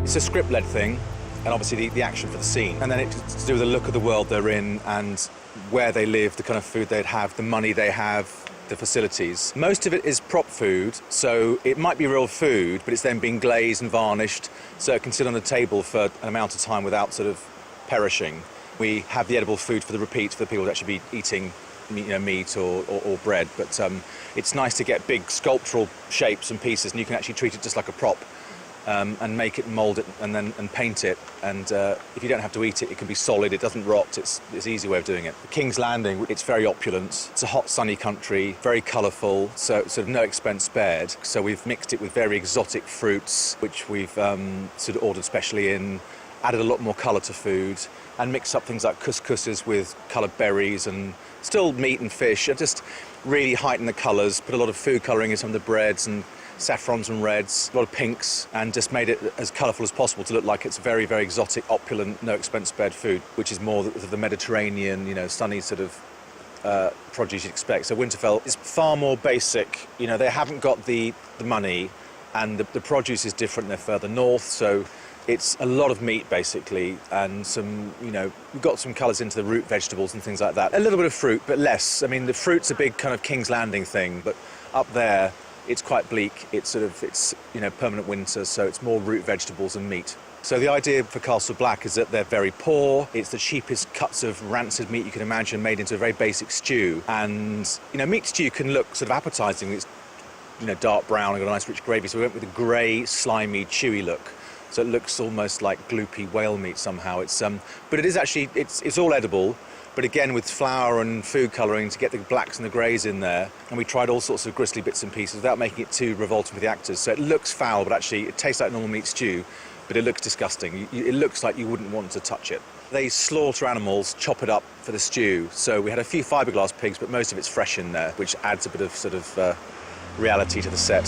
It's a script-led thing, and obviously the action for the scene. And then it's to do with the look of the world they're in and where they live, the kind of food they'd have, the money they have, the facilities. Most of it is prop food, so it might be real food, but it's then being glazed and varnished, so it can sit on the table for an amount of time without sort of perishing. We have the edible food for the repeat, for the people who actually be eating meat or bread, but it's nice to get big sculptural shapes and pieces, and you can actually treat it just like a prop. And make it, mould it, and paint it. And if you don't have to eat it, it can be solid. It doesn't rot. It's an easy way of doing it. King's Landing, it's very opulent. It's a hot, sunny country, very colourful, so sort of no expense spared. So we've mixed it with very exotic fruits, which we've sort of ordered specially in, added a lot more colour to food, and mixed up things like couscouses with coloured berries and still meat and fish, and just really heighten the colours, put a lot of food colouring in some of the breads and saffrons and reds, a lot of pinks, and just made it as colourful as possible to look like it's very, very exotic, opulent, no expense spared food, which is more of the Mediterranean, sunny sort of produce you'd expect. So Winterfell is far more basic. They haven't got the money, and the produce is different. They're further north, so it's a lot of meat basically, and some, we've got some colours into the root vegetables and things like that. A little bit of fruit, but less. I mean, the fruit's a big kind of King's Landing thing, but up there, it's quite bleak. It's permanent winter, so it's more root vegetables and meat. So the idea for Castle Black is that they're very poor. It's the cheapest cuts of rancid meat you can imagine, made into a very basic stew. And, meat stew can look sort of appetising. It's, dark brown and got a nice rich gravy. So we went with a grey, slimy, chewy look. So it looks almost like gloopy whale meat somehow. But it is actually, it's all edible. But again, with flour and food colouring to get the blacks and the greys in there. And we tried all sorts of gristly bits and pieces without making it too revolting for the actors. So it looks foul, but actually it tastes like normal meat stew, but it looks disgusting. It looks like you wouldn't want to touch it. They slaughter animals, chop it up for the stew. So we had a few fiberglass pigs, but most of it's fresh in there, which adds a bit of reality to the set.